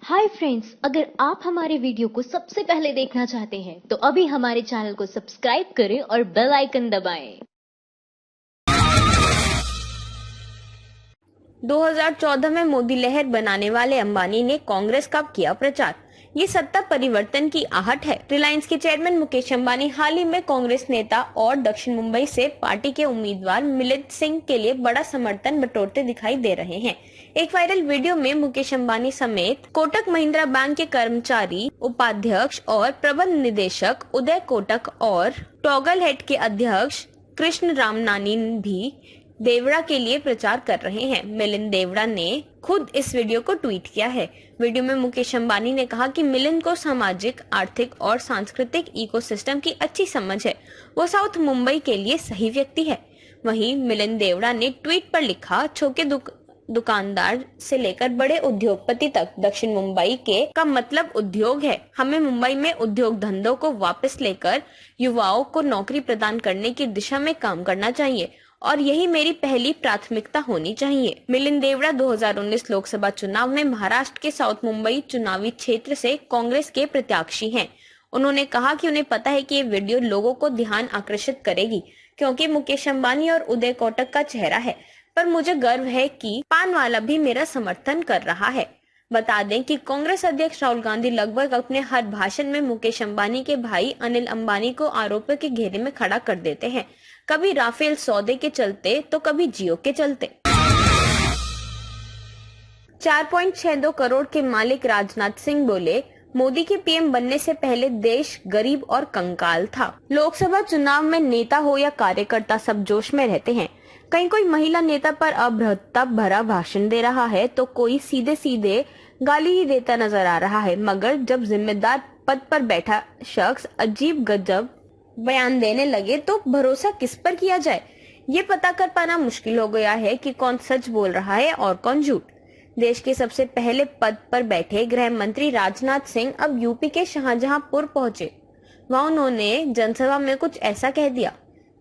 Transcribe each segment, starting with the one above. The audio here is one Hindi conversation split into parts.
हाय फ्रेंड्स, अगर आप हमारे वीडियो को सबसे पहले देखना चाहते हैं तो अभी हमारे चैनल को सब्सक्राइब करें और बेल आइकन दबाएं। 2014 में मोदी लहर बनाने वाले अंबानी ने कांग्रेस का किया प्रचार। ये सत्ता परिवर्तन की आहट है। रिलायंस के चेयरमैन मुकेश अंबानी हाल ही में कांग्रेस नेता और दक्षिण मुंबई से पार्टी के उम्मीदवार मिलिंद सिंह के लिए बड़ा समर्थन बटोरते दिखाई दे रहे हैं। एक वायरल वीडियो में मुकेश अंबानी समेत कोटक महिंद्रा बैंक के कर्मचारी, उपाध्यक्ष और प्रबंध निदेशक उदय कोटक और टॉगल हेड के अध्यक्ष कृष्ण रामनानी भी देवड़ा के लिए प्रचार कर रहे हैं। मिलिंद देवड़ा ने खुद इस वीडियो को ट्वीट किया है। वीडियो में मुकेश अंबानी ने कहा कि मिलिंद को सामाजिक, आर्थिक और सांस्कृतिक इकोसिस्टम की अच्छी समझ है। वो साउथ मुंबई के लिए सही व्यक्ति है। वहीं मिलिंद देवड़ा ने ट्वीट पर लिखा, छोटे दुकानदार से लेकर बड़े उद्योगपति तक दक्षिण मुंबई के का मतलब उद्योग है। हमें मुंबई में उद्योग धंधों को वापस लेकर युवाओं को नौकरी प्रदान करने की दिशा में काम करना चाहिए और यही मेरी पहली प्राथमिकता होनी चाहिए। मिलिंद देवड़ा 2019 लोकसभा चुनाव में महाराष्ट्र के साउथ मुंबई चुनावी क्षेत्र से कांग्रेस के प्रत्याशी हैं। उन्होंने कहा कि उन्हें पता है कि ये वीडियो लोगों को ध्यान आकर्षित करेगी क्योंकि मुकेश अंबानी और उदय कोटक का चेहरा है, पर मुझे गर्व है कि पान वाला भी मेरा समर्थन कर रहा है। बता दें कि कांग्रेस अध्यक्ष राहुल गांधी लगभग अपने हर भाषण में मुकेश अंबानी के भाई अनिल अंबानी को आरोपों के घेरे में खड़ा कर देते हैं, कभी राफेल सौदे के चलते तो कभी जियो के चलते। 4.62 करोड़ के मालिक राजनाथ सिंह बोले, मोदी के पीएम बनने से पहले देश गरीब और कंगाल था। लोकसभा चुनाव में नेता हो या कार्यकर्ता सब जोश में रहते हैं। कहीं कोई महिला नेता पर अभद्रता भरा भाषण दे रहा है तो कोई सीधे सीधे गाली ही देता नजर आ रहा है, मगर जब जिम्मेदार पद पर बैठा शख्स अजीब गजब बयान देने लगे तो भरोसा किस पर किया जाए, ये पता कर पाना मुश्किल हो गया है कि कौन सच बोल रहा है और कौन झूठ। देश के सबसे पहले पद पर बैठे गृह मंत्री राजनाथ सिंह अब यूपी के शाहजहांपुर पहुंचे। वहां उन्होंने जनसभा में कुछ ऐसा कह दिया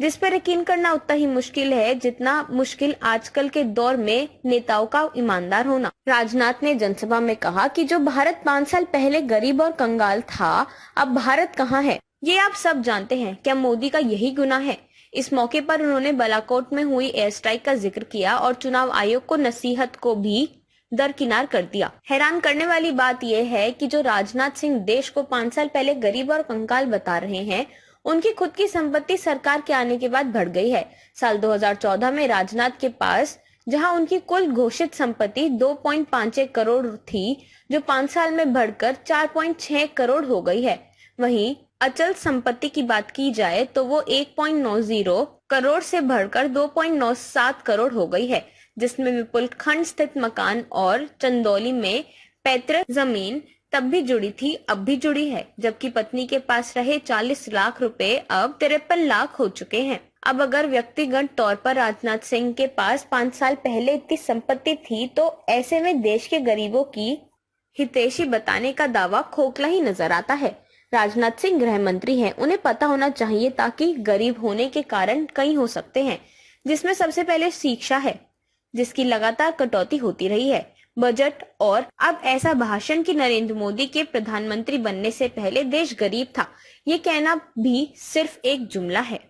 जिस पर यकीन करना उतना ही मुश्किल है जितना मुश्किल आजकल के दौर में नेताओं का ईमानदार होना। राजनाथ ने जनसभा में कहा कि जो भारत 5 साल पहले गरीब और कंगाल था, अब भारत कहाँ है, ये आप सब जानते हैं। क्या मोदी का यही गुनाह है? इस मौके पर उन्होंने बालाकोट में हुई एयर स्ट्राइक का जिक्र किया और चुनाव आयोग को नसीहत को भी दरकिनार कर दिया। हैरान करने वाली बात यह है कि जो राजनाथ सिंह देश को 5 साल पहले गरीब और कंगाल बता रहे हैं, उनकी खुद की संपत्ति सरकार के आने के बाद बढ़ गई है। साल 2014 में राजनाथ के पास जहां उनकी कुल घोषित संपत्ति 2.51 करोड़ थी, जो 5 साल में बढ़कर 4.6 करोड़ हो गई है। वहीं अचल संपत्ति की बात की जाए तो वो 1.90 करोड़ से बढ़कर 2.97 करोड़ हो गई है, जिसमें विपुल खंड स्थित मकान और चंदौली में पैतृक जमीन तब भी जुड़ी थी, अब भी जुड़ी है। जबकि पत्नी के पास रहे 40 लाख रुपए अब 53 लाख हो चुके हैं। अब अगर व्यक्तिगत तौर पर राजनाथ सिंह के पास 5 साल पहले इतनी संपत्ति थी तो ऐसे में देश के गरीबों की हितैषी बताने का दावा खोखला ही नजर आता है। राजनाथ सिंह गृह मंत्री हैं, उन्हें पता होना चाहिए ताकि गरीब होने के कारण कई हो सकते हैं, जिसमें सबसे पहले शिक्षा है, जिसकी लगातार कटौती होती रही है, बजट और अब ऐसा भाषण कि नरेंद्र मोदी के प्रधानमंत्री बनने से पहले देश गरीब था, ये कहना भी सिर्फ एक जुमला है।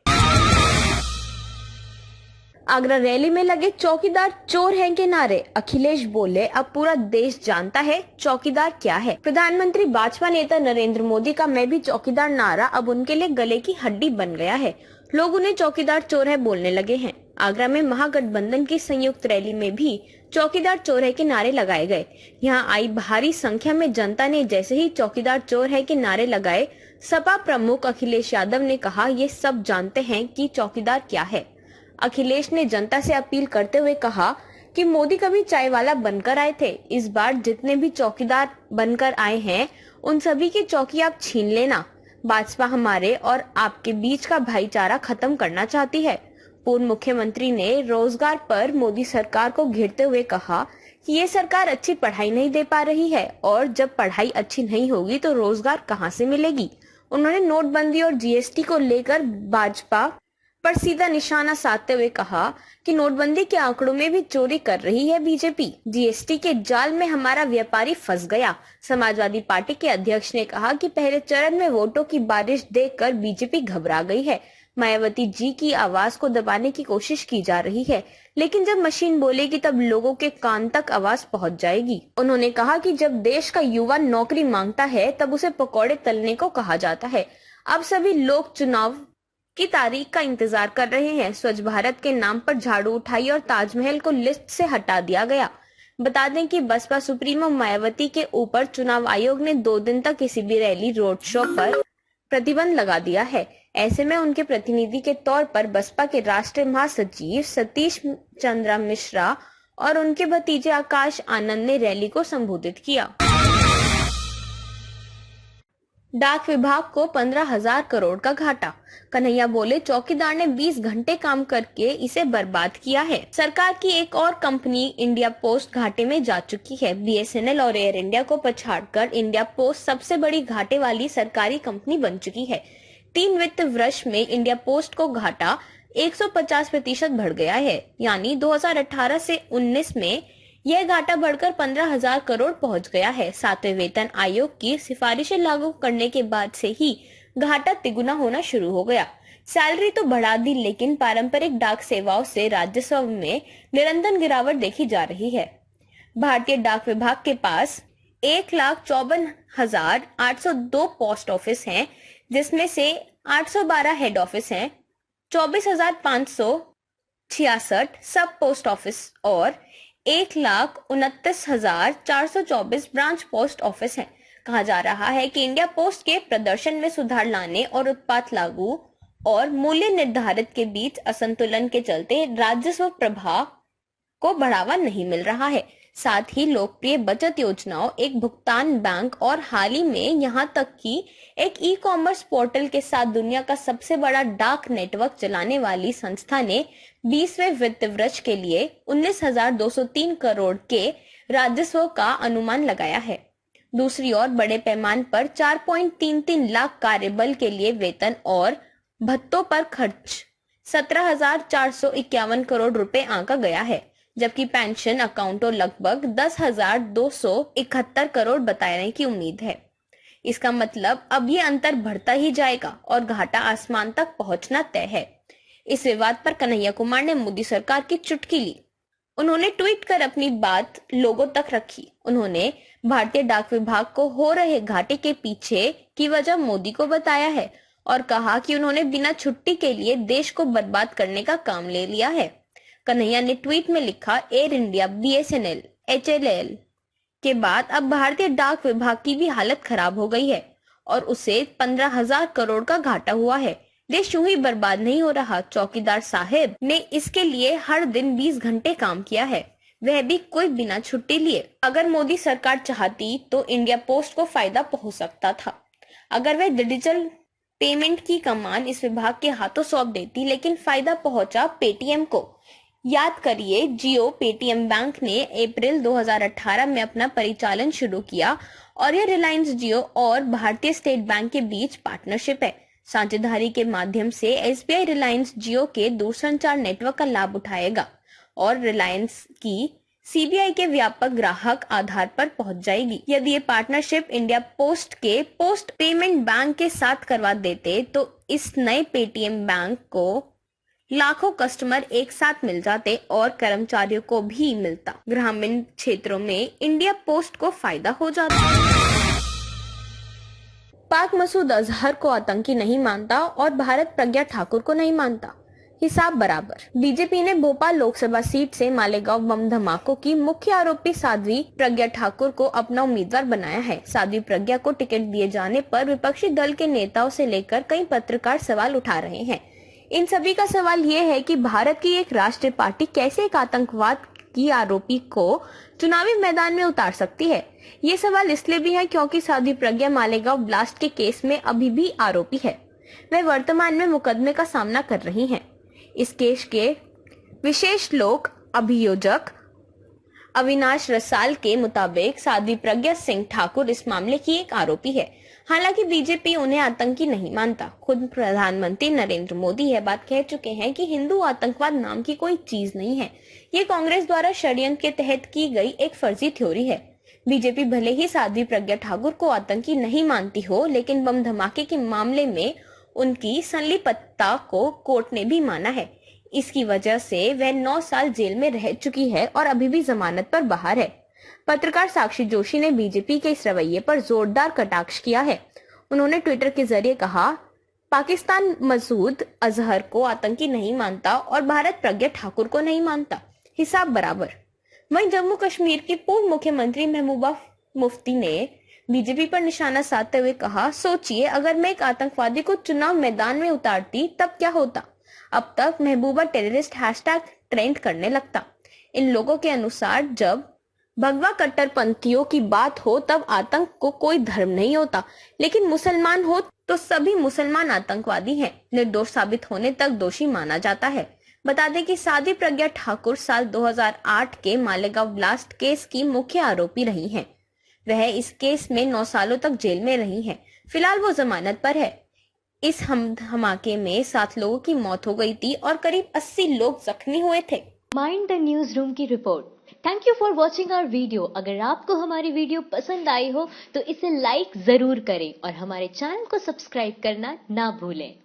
आगरा रैली में लगे चौकीदार चोर हैं के नारे, अखिलेश बोले अब पूरा देश जानता है चौकीदार क्या है। प्रधानमंत्री भाजपा नेता नरेंद्र मोदी का मैं भी चौकीदार नारा अब उनके लिए गले की हड्डी बन गया है। लोग उन्हें चौकीदार चोर है बोलने लगे हैं। आगरा में महागठबंधन की संयुक्त रैली में भी चौकीदार चोर है के नारे लगाए गए। यहाँ आई भारी संख्या में जनता ने जैसे ही चौकीदार चोर है के नारे लगाए, सपा प्रमुख अखिलेश यादव ने कहा, ये सब जानते हैं कि चौकीदार क्या है। अखिलेश ने जनता से अपील करते हुए कहा कि मोदी कभी चाय वाला बनकर आए थे, इस बार जितने भी चौकीदार बनकर आए हैं उन सभी की चौकी आप छीन लेना। भाजपा हमारे और आपके बीच का भाईचारा खत्म करना चाहती है। पूर्व मुख्यमंत्री ने रोजगार पर मोदी सरकार को घेरते हुए कहा कि ये सरकार अच्छी पढ़ाई नहीं दे पा रही है और जब पढ़ाई अच्छी नहीं होगी तो रोजगार कहां से मिलेगी। उन्होंने नोटबंदी और जीएसटी को लेकर भाजपा पर सीधा निशाना साधते हुए कहा कि नोटबंदी के आंकड़ों में भी चोरी कर रही है बीजेपी। जीएसटी के जाल में हमारा व्यापारी फंस गया। समाजवादी पार्टी के अध्यक्ष ने कहा कि पहले चरण में वोटों की बारिश देखकर बीजेपी घबरा गई है। मायावती जी की आवाज को दबाने की कोशिश की जा रही है, लेकिन जब मशीन बोलेगी तब लोगों के कान तक आवाज पहुंच जाएगी। उन्होंने कहा कि जब देश का युवा नौकरी मांगता है तब उसे पकौड़े तलने को कहा जाता है। अब सभी लोग चुनाव की तारीख का इंतजार कर रहे हैं। स्वच्छ भारत के नाम पर झाड़ू उठाई और ताजमहल को लिस्ट से हटा दिया गया। बता दें कि बसपा सुप्रीमो मायावती के ऊपर चुनाव आयोग ने 2 दिन तक किसी भी रैली, रोड शो पर प्रतिबंध लगा दिया है। ऐसे में उनके प्रतिनिधि के तौर पर बसपा के राष्ट्रीय महासचिव सतीश चंद्र मिश्रा और उनके भतीजे आकाश आनंद ने रैली को संबोधित किया। डाक विभाग को 15,000 करोड़ का घाटा। कन्हैया बोले, चौकीदार ने 20 घंटे काम करके इसे बर्बाद किया है। सरकार की एक और कंपनी इंडिया पोस्ट घाटे में जा चुकी है। बीएसएनएल और एयर इंडिया को पछाड़कर इंडिया पोस्ट सबसे बड़ी घाटे वाली सरकारी कंपनी बन चुकी है। 3 वित्त वर्ष में इंडिया पोस्ट को घाटा 150% बढ़ गया है, यानी 2018 से 19 में यह घाटा बढ़कर 15,000 करोड़ पहुंच गया है। 7वें वेतन आयोग की सिफारिशें लागू करने के बाद से ही घाटा तिगुना होना शुरू हो गया। सैलरी तो बढ़ा दी, लेकिन पारंपरिक डाक सेवाओं से राजस्व में निरंतर गिरावट देखी जा रही है। भारतीय डाक विभाग के पास 1,54,802 पोस्ट ऑफिस हैं, जिसमें से 812 हेड ऑफिस हैं, 24,566 सब पोस्ट ऑफिस और 1,29,424 ब्रांच पोस्ट ऑफिस हैं। कहा जा रहा है कि इंडिया पोस्ट के प्रदर्शन में सुधार लाने और उत्पाद लागू और मूल्य निर्धारित के बीच असंतुलन के चलते राजस्व प्रवाह को बढ़ावा नहीं मिल रहा है। साथ ही लोकप्रिय बचत योजनाओं, एक भुगतान बैंक और हाल ही में यहाँ तक कि एक ई-कॉमर्स पोर्टल के साथ दुनिया का सबसे बड़ा डाक नेटवर्क चलाने वाली संस्था ने 20वें वित्त वर्ष के लिए 19,203 करोड़ के राजस्व का अनुमान लगाया है। दूसरी ओर बड़े पैमाने पर 4.33 लाख कार्यबल के लिए वेतन और भत्तों पर खर्च 17,451 करोड़ रुपए आंका गया है, जबकि पेंशन अकाउंटों लगभग 10,271 करोड़ बताने की उम्मीद है। इसका मतलब अब ये अंतर बढ़ता ही जाएगा और घाटा आसमान तक पहुंचना तय है। इस विवाद पर कन्हैया कुमार ने मोदी सरकार की चुटकी ली। उन्होंने ट्वीट कर अपनी बात लोगों तक रखी। उन्होंने भारतीय डाक विभाग को हो रहे घाटे के पीछे की वजह मोदी को बताया है और कहा कि उन्होंने बिना छुट्टी के लिए देश को बर्बाद करने का काम ले लिया है। कन्हैया ने ट्वीट में लिखा, एयर इंडिया, बीएसएनएल, एचएलएल के बाद अब भारतीय डाक विभाग की भी हालत खराब हो गई है और उसे 15,000 करोड़ का घाटा हुआ है। देश यूं ही बर्बाद नहीं हो रहा। चौकीदार साहब ने इसके लिए हर दिन 20 घंटे काम किया है, वह भी कोई बिना छुट्टी लिए। अगर मोदी सरकार चाहती तो इंडिया पोस्ट को फायदा पहुंच सकता था अगर वह डिजिटल पेमेंट की कमान इस विभाग के हाथों सौंप देती, लेकिन फायदा पहुंचा पेटीएम को। याद करिए, जियो पेटीएम बैंक ने अप्रैल 2018 में अपना परिचालन शुरू किया और यह रिलायंस जियो और भारतीय स्टेट बैंक के बीच पार्टनरशिप है। साझेदारी के माध्यम से एसबीआई रिलायंस जियो के दूरसंचार नेटवर्क का लाभ उठाएगा और रिलायंस की सीबीआई के व्यापक ग्राहक आधार पर पहुंच जाएगी। यदि ये पार्टनरशिप इंडिया पोस्ट के पोस्ट पेमेंट बैंक के साथ करवा देते तो इस नए पेटीएम बैंक को लाखों कस्टमर एक साथ मिल जाते और कर्मचारियों को भी मिलता। ग्रामीण क्षेत्रों में इंडिया पोस्ट को फायदा हो जाता। पाक मसूद अजहर को आतंकी नहीं मानता और भारत प्रज्ञा ठाकुर को नहीं मानता, हिसाब बराबर। बीजेपी ने भोपाल लोकसभा सीट से मालेगांव बम धमाकों की मुख्य आरोपी साध्वी प्रज्ञा ठाकुर को अपना उम्मीदवार बनाया है। साध्वी प्रज्ञा को टिकट दिए जाने पर विपक्षी दल के नेताओं से लेकर कई पत्रकार सवाल उठा रहे हैं। इन सभी का सवाल ये है कि भारत की एक राष्ट्रीय पार्टी कैसे एक आतंकवाद की आरोपी को चुनावी मैदान में उतार सकती है। ये सवाल इसलिए भी है क्योंकि साध्वी प्रज्ञा मालेगांव ब्लास्ट के केस में अभी भी आरोपी है। वह वर्तमान में मुकदमे का सामना कर रही हैं। इस केस के विशेष लोक अभियोजक अविनाश रसाल के मुताबिक साध्वी प्रज्ञा सिंह ठाकुर इस मामले की एक आरोपी है। हालांकि बीजेपी उन्हें आतंकी नहीं मानता। खुद प्रधानमंत्री नरेंद्र मोदी यह बात कह चुके हैं कि हिंदू आतंकवाद नाम की कोई चीज नहीं है। ये कांग्रेस द्वारा षड्यंत्र के तहत की गई एक फर्जी थ्योरी है। बीजेपी भले ही साध्वी प्रज्ञा ठाकुर को आतंकी नहीं मानती हो, लेकिन बम धमाके के मामले में उनकी संलिप्तता को कोर्ट ने भी माना है। इसकी वजह से वह 9 साल जेल में रह चुकी है और अभी भी जमानत पर बाहर है। पत्रकार साक्षी जोशी ने बीजेपी के इस रवैये पर जोरदार कटाक्ष किया है। उन्होंने ट्विटर के जरिए कहा, पाकिस्तान मसूद अजहर को आतंकी नहीं मानता और भारत प्रज्ञा ठाकुर को नहीं मानता, हिसाब बराबर। वहीं जम्मू कश्मीर की पूर्व मुख्यमंत्री महबूबा मुफ्ती ने बीजेपी पर निशाना साधते हुए कहा, सोचिए अगर मैं एक आतंकवादी को चुनाव मैदान में उतारती तब क्या होता। अब तक महबूबा टेररिस्ट हैशटैग ट्रेंड करने लगता। इन लोगों के अनुसार जब भगवा कट्टरपंथियों की बात हो तब आतंक को कोई धर्म नहीं होता, लेकिन मुसलमान हो तो सभी मुसलमान आतंकवादी हैं। निर्दोष साबित होने तक दोषी माना जाता है। बता दें कि साध्वी प्रज्ञा ठाकुर साल 2008 के मालेगांव ब्लास्ट केस की मुख्य आरोपी रही हैं। वह इस केस में 9 सालों तक जेल में रही हैं। फिलहाल वो जमानत पर है। इस धमाके में 7 लोगों की मौत हो गई थी और करीब 80 लोग जख्मी हुए थे। माइंड द न्यूज रूम की report. Thank you for watching our video. अगर आपको हमारी वीडियो पसंद आई हो तो इसे लाइक जरूर करें और हमारे चैनल को सब्सक्राइब करना ना भूलें।